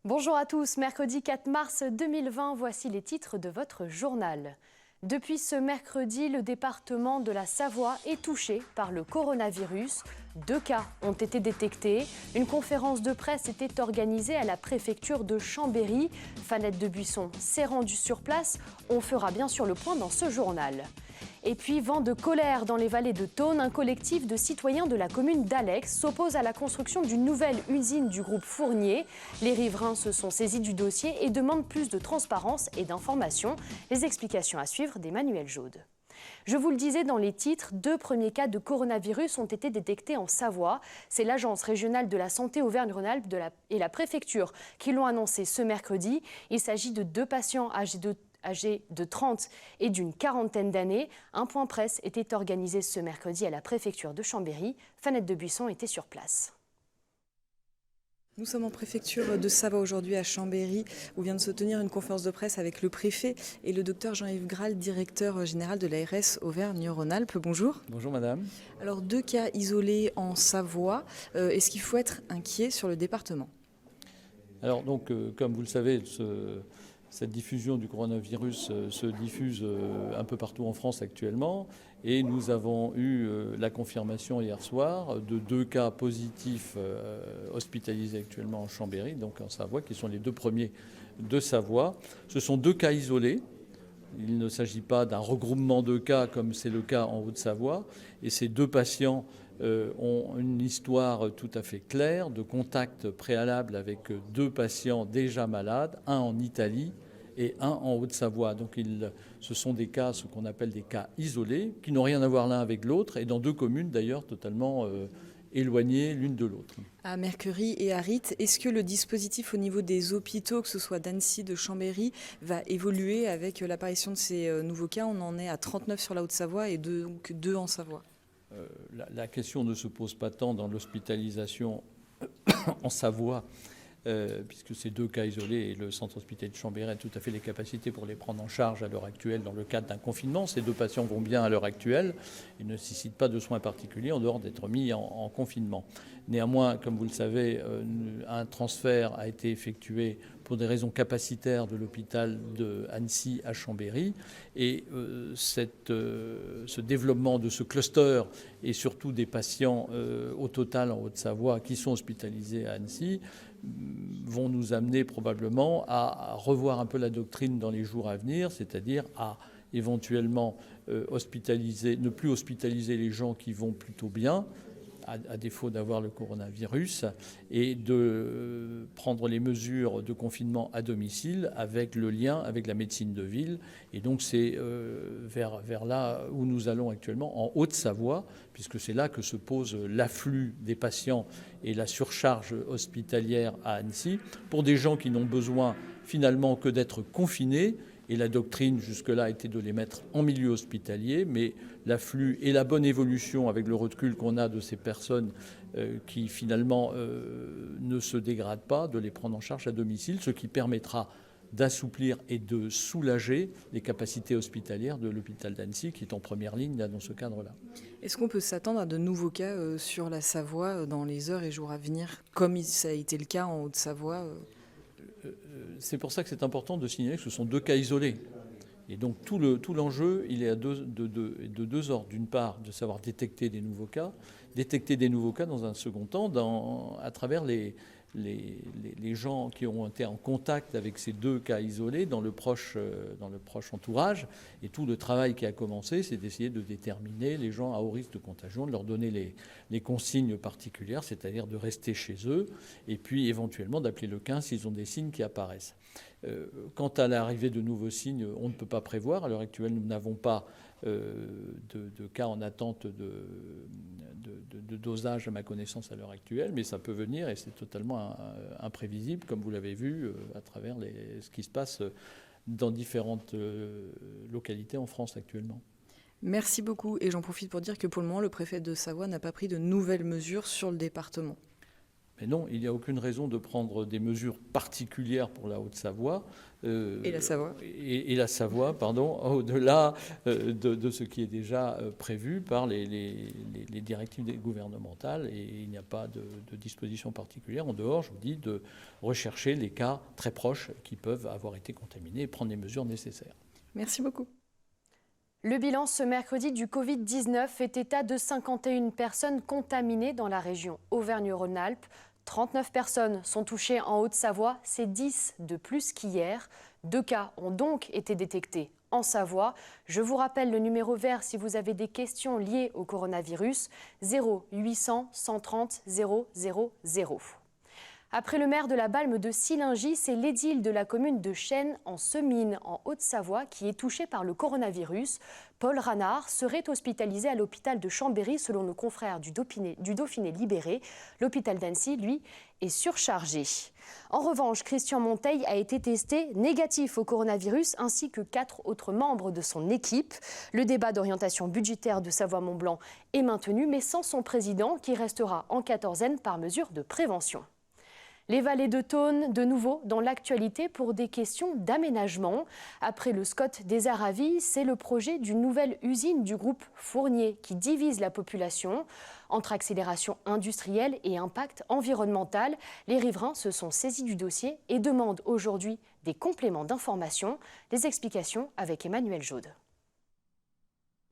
Bonjour à tous, mercredi 4 mars 2020, voici les titres de votre journal. Depuis ce mercredi, le département de la Savoie est touché par le coronavirus. 2 cas ont été détectés. Une conférence de presse était organisée à la préfecture de Chambéry. Fanette de Buisson s'est rendue sur place. On fera bien sûr le point dans ce journal. Et puis, vent de colère dans les vallées de Thônes, un collectif de citoyens de la commune d'Alex s'oppose à la construction d'une nouvelle usine du groupe Fournier. Les riverains se sont saisis du dossier et demandent plus de transparence et d'information. Les explications à suivre d'Emmanuel Jaude. Je vous le disais dans les titres, 2 premiers cas de coronavirus ont été détectés en Savoie. C'est l'Agence régionale de la santé Auvergne-Rhône-Alpes et la préfecture qui l'ont annoncé ce mercredi. Il s'agit de 2 patients âgés de 30 et d'une quarantaine d'années. Un point presse était organisé ce mercredi à la préfecture de Chambéry. Fanette de Buisson était sur place. Nous sommes en préfecture de Savoie aujourd'hui à Chambéry où vient de se tenir une conférence de presse avec le préfet et le docteur Jean-Yves Graal, directeur général de l'ARS Auvergne-Rhône-Alpes. Bonjour. Bonjour madame. Alors 2 cas isolés en Savoie. Est-ce qu'il faut être inquiet sur le département? Alors donc comme vous le savez, cette diffusion du coronavirus se diffuse un peu partout en France actuellement et nous avons eu la confirmation hier soir de 2 cas positifs hospitalisés actuellement en Chambéry, donc en Savoie, qui sont les 2 premiers de Savoie. Ce sont 2 cas isolés. Il ne s'agit pas d'un regroupement de cas comme c'est le cas en Haute-Savoie. Et ces 2 patients ont une histoire tout à fait claire de contact préalable avec 2 patients déjà malades, un en Italie et un en Haute-Savoie. Donc ce sont des cas, ce qu'on appelle des cas isolés, qui n'ont rien à voir l'un avec l'autre, et dans 2 communes d'ailleurs totalement éloignées l'une de l'autre. À Mercury et à Ritt, est-ce que le dispositif au niveau des hôpitaux, que ce soit d'Annecy, de Chambéry, va évoluer avec l'apparition de ces nouveaux cas? On en est à 39 sur la Haute-Savoie et 2 en Savoie. La question ne se pose pas tant dans l'hospitalisation en Savoie, puisque ces 2 cas isolés et le centre hospitalier de Chambéry a tout à fait les capacités pour les prendre en charge à l'heure actuelle dans le cadre d'un confinement. Ces 2 patients vont bien à l'heure actuelle et ne nécessitent pas de soins particuliers en dehors d'être mis en confinement. Néanmoins, comme vous le savez, un transfert a été effectué pour des raisons capacitaires de l'hôpital de Annecy à Chambéry. Et ce développement de ce cluster et surtout des patients au total en Haute-Savoie qui sont hospitalisés à Annecy vont nous amener probablement à revoir un peu la doctrine dans les jours à venir, c'est-à-dire à éventuellement ne plus hospitaliser les gens qui vont plutôt bien, à défaut d'avoir le coronavirus, et de prendre les mesures de confinement à domicile avec le lien avec la médecine de ville. Et donc c'est vers là où nous allons actuellement, en Haute-Savoie, puisque c'est là que se pose l'afflux des patients et la surcharge hospitalière à Annecy, pour des gens qui n'ont besoin finalement que d'être confinés. Et la doctrine jusque-là était de les mettre en milieu hospitalier, mais l'afflux et la bonne évolution avec le recul qu'on a de ces personnes qui finalement ne se dégradent pas, de les prendre en charge à domicile, ce qui permettra d'assouplir et de soulager les capacités hospitalières de l'hôpital d'Annecy, qui est en première ligne là, dans ce cadre-là. Est-ce qu'on peut s'attendre à de nouveaux cas sur la Savoie dans les heures et jours à venir, comme ça a été le cas en Haute-Savoie C'est pour ça que c'est important de signaler que ce sont 2 cas isolés. Et donc tout l'enjeu, il est de 2 ordres. D'une part, de savoir détecter des nouveaux cas dans un second temps à travers les gens qui ont été en contact avec ces 2 cas isolés dans le proche entourage. Et tout le travail qui a commencé, c'est d'essayer de déterminer les gens à haut risque de contagion, de leur donner les consignes particulières, c'est-à-dire de rester chez eux, et puis éventuellement d'appeler le 15 s'ils ont des signes qui apparaissent. Quant à l'arrivée de nouveaux signes, on ne peut pas prévoir. À l'heure actuelle, nous n'avons pas de cas en attente de dosage à ma connaissance à l'heure actuelle, mais ça peut venir et c'est totalement imprévisible, comme vous l'avez vu à travers ce qui se passe dans différentes localités en France actuellement. Merci beaucoup. Et j'en profite pour dire que pour le moment, le préfet de Savoie n'a pas pris de nouvelles mesures sur le département. Mais non, il n'y a aucune raison de prendre des mesures particulières pour la Haute-Savoie. Et la Savoie. Et la Savoie, pardon, au-delà de ce qui est déjà prévu par les directives gouvernementales. Et il n'y a pas de disposition particulière. En dehors, je vous dis, de rechercher les cas très proches qui peuvent avoir été contaminés et prendre les mesures nécessaires. Merci beaucoup. Le bilan ce mercredi du Covid-19 fait état de 51 personnes contaminées dans la région Auvergne-Rhône-Alpes. 39 personnes sont touchées en Haute-Savoie, c'est 10 de plus qu'hier. 2 cas ont donc été détectés en Savoie. Je vous rappelle le numéro vert si vous avez des questions liées au coronavirus, 0800 130 000. Après le maire de la Balme de Sillingy, c'est l'édile de la commune de Chênes en Semine, en Haute-Savoie, qui est touché par le coronavirus. Paul Ranard serait hospitalisé à l'hôpital de Chambéry, selon nos confrères du Dauphiné libéré. L'hôpital d'Annecy, lui, est surchargé. En revanche, Christian Monteil a été testé négatif au coronavirus, ainsi que 4 autres membres de son équipe. Le débat d'orientation budgétaire de Savoie-Mont-Blanc est maintenu, mais sans son président, qui restera en quatorzaine par mesure de prévention. Les vallées de Thônes, de nouveau dans l'actualité pour des questions d'aménagement. Après le SCOT des Aravis, c'est le projet d'une nouvelle usine du groupe Fournier qui divise la population. Entre accélération industrielle et impact environnemental, les riverains se sont saisis du dossier et demandent aujourd'hui des compléments d'information. Les explications avec Emmanuel Jaude.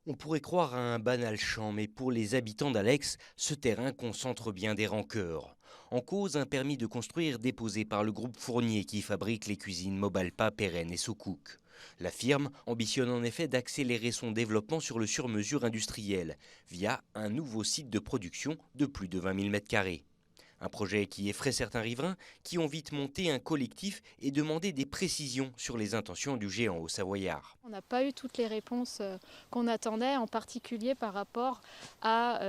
On pourrait croire à un banal champ, mais pour les habitants d'Alex, ce terrain concentre bien des rancœurs. En cause, un permis de construire déposé par le groupe Fournier qui fabrique les cuisines Mobalpa, Perren et Soukouk. La firme ambitionne en effet d'accélérer son développement sur le sur-mesure industriel via un nouveau site de production de plus de 20 000 m². Un projet qui effraie certains riverains qui ont vite monté un collectif et demandé des précisions sur les intentions du géant au Savoyard. On n'a pas eu toutes les réponses qu'on attendait, en particulier par rapport à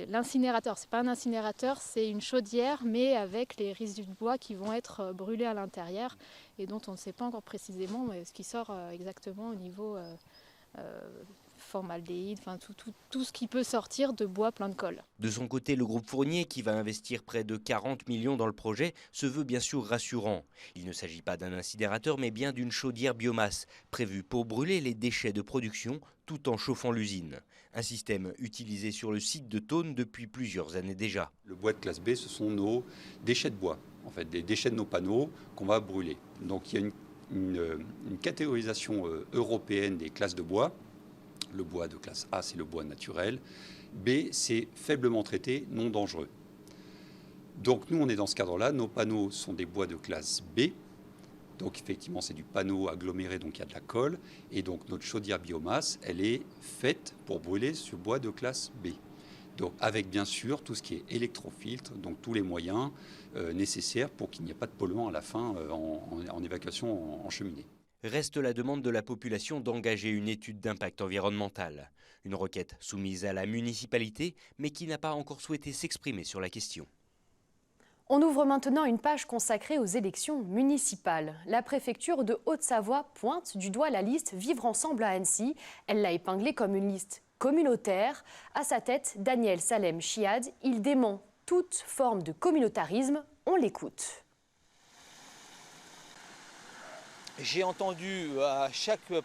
l'incinérateur. Ce n'est pas un incinérateur, c'est une chaudière, mais avec les résidus de bois qui vont être brûlés à l'intérieur et dont on ne sait pas encore précisément ce qui sort exactement au niveau formaldéhyde, enfin tout ce qui peut sortir de bois plein de colle. De son côté, le groupe Fournier, qui va investir près de 40 millions dans le projet, se veut bien sûr rassurant. Il ne s'agit pas d'un incinérateur, mais bien d'une chaudière biomasse, prévue pour brûler les déchets de production tout en chauffant l'usine. Un système utilisé sur le site de Thônes depuis plusieurs années déjà. Le bois de classe B, ce sont nos déchets de bois, en fait, des déchets de nos panneaux qu'on va brûler. Donc il y a une catégorisation européenne des classes de bois. Le bois de classe A, c'est le bois naturel. B, c'est faiblement traité, non dangereux. Donc nous, on est dans ce cadre-là. Nos panneaux sont des bois de classe B. Donc effectivement, c'est du panneau aggloméré, donc il y a de la colle. Et donc notre chaudière biomasse, elle est faite pour brûler ce bois de classe B. Donc avec bien sûr tout ce qui est électrofiltre, donc tous les moyens nécessaires pour qu'il n'y ait pas de polluants à la fin en évacuation en cheminée. Reste la demande de la population d'engager une étude d'impact environnemental. Une requête soumise à la municipalité, mais qui n'a pas encore souhaité s'exprimer sur la question. On ouvre maintenant une page consacrée aux élections municipales. La préfecture de Haute-Savoie pointe du doigt la liste Vivre ensemble à Annecy. Elle l'a épinglée comme une liste communautaire. À sa tête, Daniel Salem Chiad. Il dément toute forme de communautarisme. On l'écoute. J'ai entendu à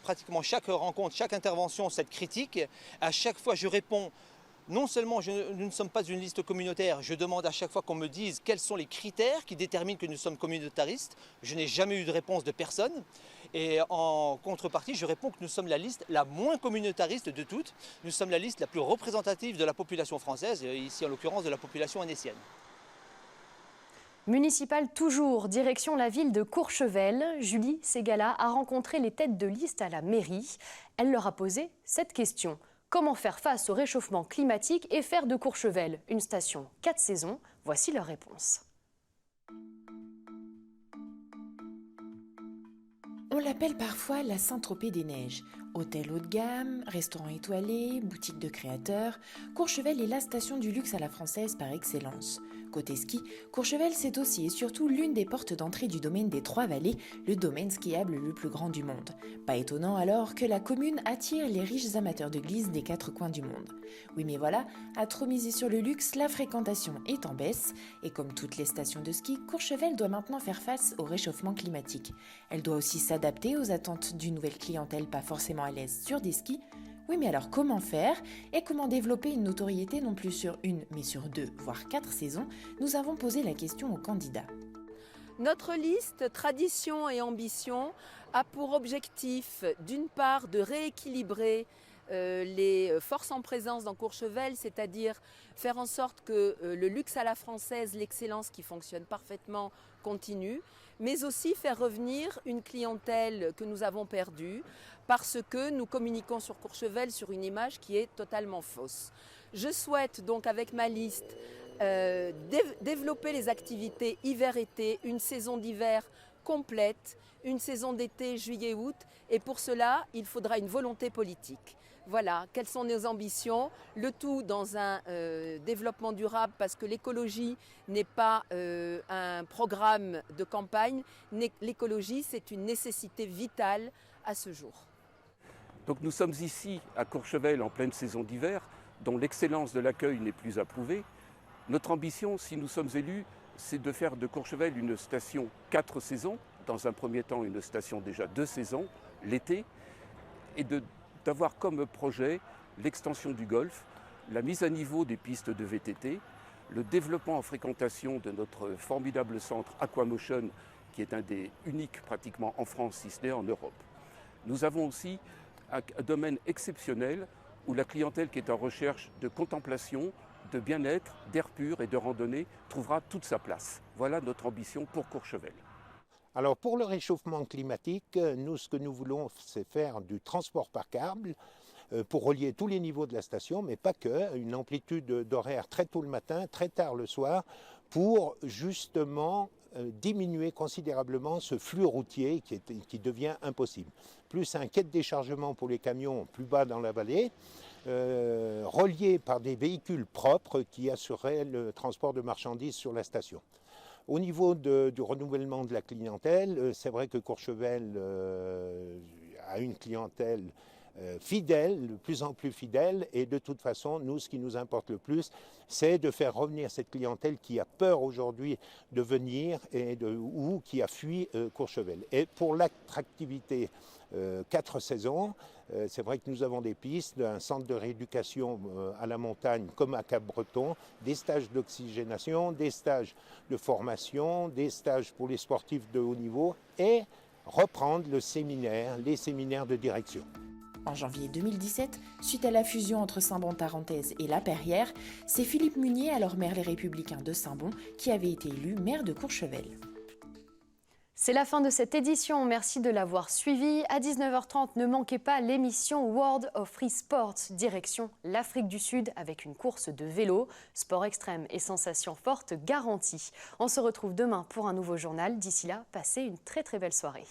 pratiquement chaque rencontre, chaque intervention, cette critique. À chaque fois, je réponds, non seulement nous ne sommes pas une liste communautaire, je demande à chaque fois qu'on me dise quels sont les critères qui déterminent que nous sommes communautaristes. Je n'ai jamais eu de réponse de personne. Et en contrepartie, je réponds que nous sommes la liste la moins communautariste de toutes. Nous sommes la liste la plus représentative de la population française, ici en l'occurrence de la population annécienne. Municipal toujours, direction la ville de Courchevel. Julie Ségala a rencontré les têtes de liste à la mairie. Elle leur a posé cette question. Comment faire face au réchauffement climatique et faire de Courchevel une station 4 saisons? Voici leur réponse. On l'appelle parfois la Saint-Tropez des neiges. Hôtel haut de gamme, restaurant étoilé, boutique de créateurs, Courchevel est la station du luxe à la française par excellence. Côté ski, Courchevel c'est aussi et surtout l'une des portes d'entrée du domaine des Trois-Vallées, le domaine skiable le plus grand du monde. Pas étonnant alors que la commune attire les riches amateurs de glisse des quatre coins du monde. Oui mais voilà, à trop miser sur le luxe, la fréquentation est en baisse et comme toutes les stations de ski, Courchevel doit maintenant faire face au réchauffement climatique. Elle doit aussi s'adapter aux attentes d'une nouvelle clientèle pas forcément à l'aise sur des skis. Oui mais alors comment faire et comment développer une notoriété non plus sur une mais sur 2 voire 4 saisons? Nous avons posé la question aux candidats. Notre liste Tradition et Ambition a pour objectif d'une part de rééquilibrer les forces en présence dans Courchevel, c'est-à-dire faire en sorte que le luxe à la française, l'excellence qui fonctionne parfaitement continue, mais aussi faire revenir une clientèle que nous avons perdue parce que nous communiquons sur Courchevel sur une image qui est totalement fausse. Je souhaite donc avec ma liste développer les activités hiver-été, une saison d'hiver complète, une saison d'été juillet-août et pour cela il faudra une volonté politique. Voilà, quelles sont nos ambitions, le tout dans un développement durable parce que l'écologie n'est pas un programme de campagne, l'écologie c'est une nécessité vitale à ce jour. Donc nous sommes ici à Courchevel en pleine saison d'hiver, dont l'excellence de l'accueil n'est plus à prouver. Notre ambition, si nous sommes élus, c'est de faire de Courchevel une station 4 saisons, dans un premier temps une station déjà 2 saisons, l'été, et d'avoir comme projet l'extension du golf, la mise à niveau des pistes de VTT, le développement en fréquentation de notre formidable centre Aquamotion, qui est un des uniques pratiquement en France, si ce n'est en Europe. Nous avons aussi un domaine exceptionnel où la clientèle qui est en recherche de contemplation, de bien-être, d'air pur et de randonnée trouvera toute sa place. Voilà notre ambition pour Courchevel. Alors pour le réchauffement climatique, nous ce que nous voulons c'est faire du transport par câble pour relier tous les niveaux de la station, mais pas que, une amplitude d'horaire très tôt le matin, très tard le soir, pour justement diminuer considérablement ce flux routier qui devient impossible. Plus un quai de déchargement pour les camions plus bas dans la vallée, relié par des véhicules propres qui assureraient le transport de marchandises sur la station. Au niveau du renouvellement de la clientèle, c'est vrai que Courchevel a une clientèle fidèle, de plus en plus fidèle, et de toute façon, nous, ce qui nous importe le plus, c'est de faire revenir cette clientèle qui a peur aujourd'hui de venir ou qui a fui Courchevel. Et pour l'attractivité 4 saisons, c'est vrai que nous avons des pistes, un centre de rééducation à la montagne comme à Cap-Breton, des stages d'oxygénation, des stages de formation, des stages pour les sportifs de haut niveau et reprendre les séminaires de direction. En janvier 2017, suite à la fusion entre Saint-Bon-Tarentaise et La Perrière, c'est Philippe Munier, alors maire Les Républicains de Saint-Bon, qui avait été élu maire de Courchevel. C'est la fin de cette édition, merci de l'avoir suivi. À 19h30, ne manquez pas l'émission World of Free Sports, direction l'Afrique du Sud avec une course de vélo, sport extrême et sensations fortes garanties. On se retrouve demain pour un nouveau journal. D'ici là, passez une très belle soirée.